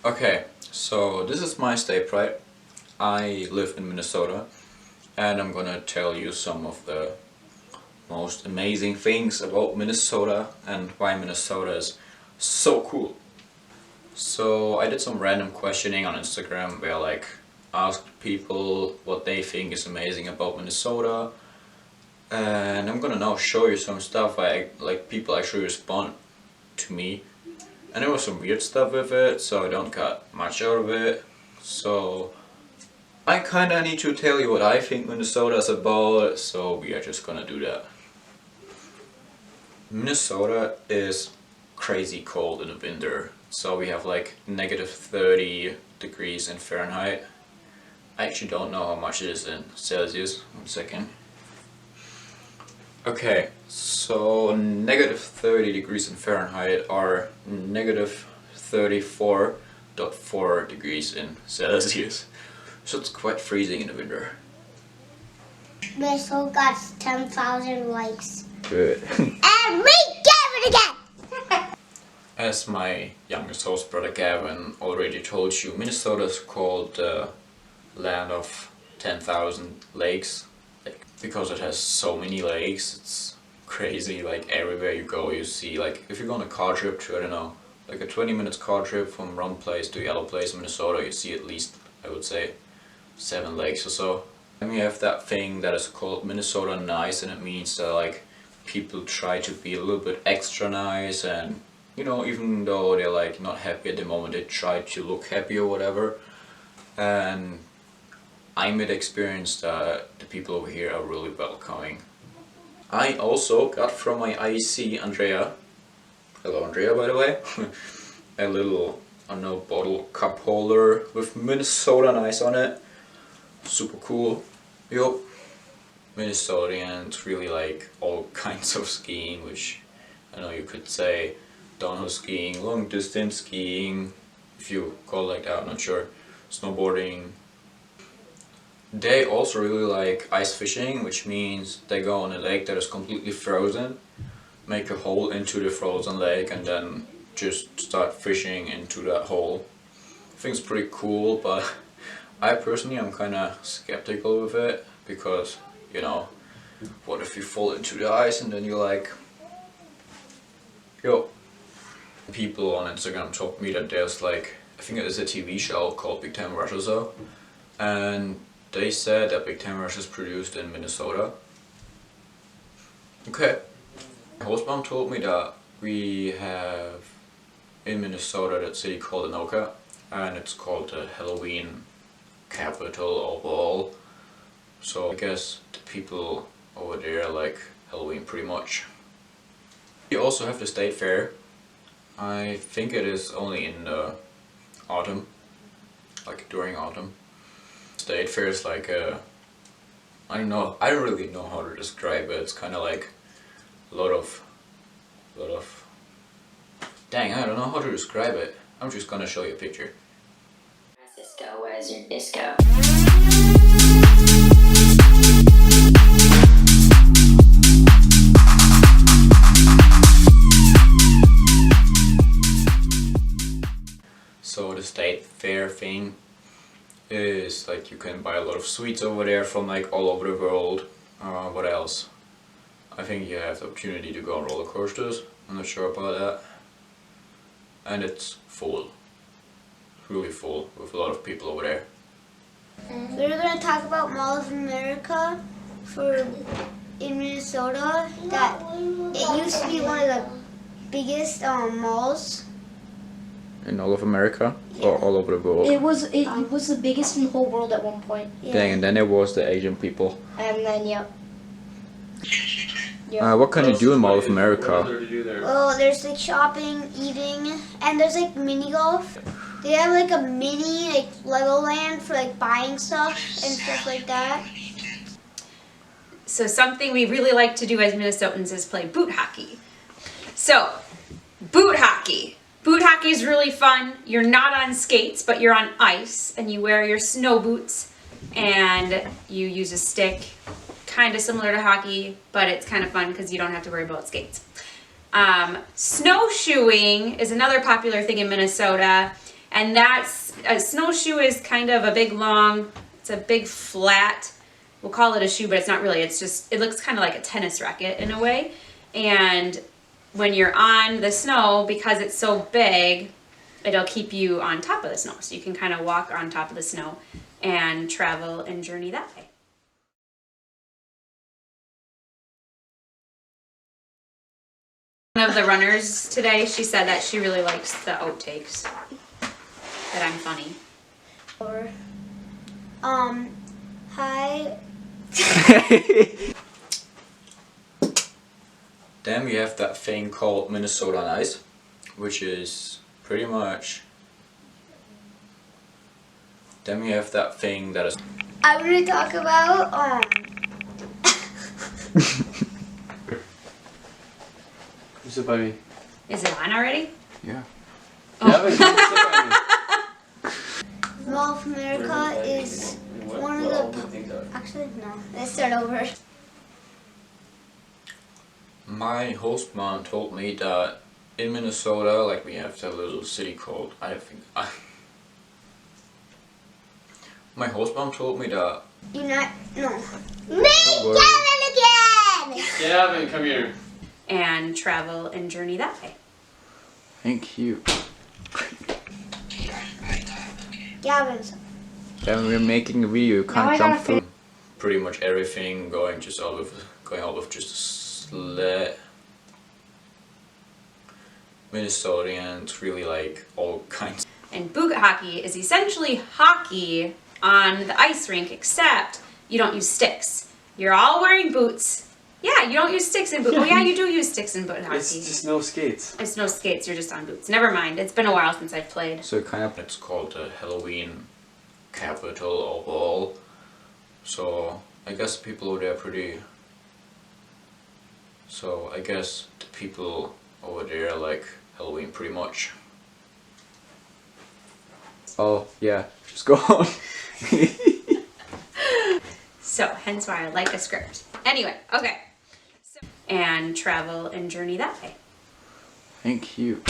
Okay, so this is my state, right? I live in Minnesota, and I'm gonna tell you some of the most amazing things about Minnesota and why Minnesota is so cool. So I did some random questioning on Instagram where I asked people what they think is amazing about Minnesota, and I'm gonna now show you some stuff people actually respond to me. And there was some weird stuff with it, so I don't got much out of it. So I kinda need to tell you what I think Minnesota is about, so we are just gonna do that. Minnesota is crazy cold in the winter, so we have like -30 degrees in Fahrenheit. I actually don't know how much it is in Celsius. 1 second. Okay, so -30 degrees in Fahrenheit are -34.4 degrees in Celsius. So it's quite freezing in the winter. Minnesota got 10,000 likes. Good. And we Gavin again! As my youngest host brother Gavin already told you, Minnesota is called the land of 10,000 lakes. Because it has so many lakes, it's crazy. Like everywhere you go you see, like if you go on a car trip to, I don't know, like a 20 minutes car trip from one place to the other place in Minnesota, you see at least, I would say, 7 lakes or so. And we have that thing that is called Minnesota nice, and it means that like people try to be a little bit extra nice, and you know, even though they're like not happy at the moment, they try to look happy or whatever. And I made experience that the people over here are really welcoming. I also got from my IC Andrea, hello Andrea by the way, a little, I don't know, bottle cup holder with Minnesota nice on it. Super cool. Yup. Minnesotans really like all kinds of skiing, which I know you could say downhill skiing, long distance skiing, if you call it like that, I'm not sure, snowboarding. They also really like ice fishing, which means they go on a lake that is completely frozen, make a hole into the frozen lake, and then just start fishing into that hole. I think it's pretty cool, but I personally am kinda skeptical with it, because, you know, what if you fall into the ice and then you're like, yo. People on Instagram told me that there's like, I think it is a TV show called Big Time Rush or so, and they said that Big Time Rush is produced in Minnesota. Okay. My host mom told me that we have in Minnesota that city called Anoka, and it's called the Halloween capital of all. So I guess the people over there like Halloween pretty much. We also have the state fair. I think it is only in the autumn, like during autumn. State fair is like a, I don't know, I don't really know how to describe it. It's kind of like a lot of, dang, I don't know how to describe it. I'm just gonna show you a picture. Cisco, where's your disco? So the state fair thing is like you can buy a lot of sweets over there from like all over the world. What else? I think you have the opportunity to go on roller coasters. I'm not sure about that. And it's full. Really full with a lot of people over there. We're going to talk about Mall of America in Minnesota. That it used to be one of the biggest malls. In all of America? Yeah. Or all over the world? It was the biggest in the whole world at one point. Yeah. Dang, and then there was the Asian people. And then, yep. What can you do in Mall of America? Well, there's like shopping, eating, and there's like mini golf. They have like a mini like Legoland for like buying stuff and stuff like that. So something we really like to do as Minnesotans is play boot hockey. So, boot hockey. Boot hockey is really fun. You're not on skates, but you're on ice, and you wear your snow boots, and you use a stick, kind of similar to hockey, but it's kind of fun because you don't have to worry about skates. Snowshoeing is another popular thing in Minnesota, And that's, a snowshoe is kind of a big long, it's a big flat, we'll call it a shoe, but it's not really, it's just, it looks kind of like a tennis racket in a way. And when you're on the snow, because it's so big, it'll keep you on top of the snow. So you can kind of walk on top of the snow and travel and journey that way. One of the runners today, she said that she really likes the Ottakes. That I'm funny. Or, hi. Then we have that thing called Minnesota on ice, which is pretty much. Then we have that thing that is. I'm gonna talk about, Who's it by me? Is it on already? Yeah. Oh. Yeah, but sit by me. Mall of America is one of the, actually, no, let's start over. My host mom told me that in Minnesota, like we have that little city called, I think. My host mom told me that. No. Don't worry. Gavin, come here. And travel and journey that way. Thank you. Gavin's. Gavin, we're making a video. You Now I can't gotta jump through. Pretty much everything going out with just a sled. Minnesotans really like all kinds. And boot hockey is essentially hockey on the ice rink, except you don't use sticks. You're all wearing boots. Yeah, you don't use sticks in boot. Oh yeah, you do use sticks in boot hockey. It's just no skates. It's no skates, you're just on boots. Never mind, it's been a while since I've played. So kind of. It's called the Halloween capital of all. So I guess the people over there are pretty. So I guess the people over there like Halloween pretty much. Oh yeah, just go on. So, hence why I like a script. Anyway, okay. And travel and journey that way. Thank you.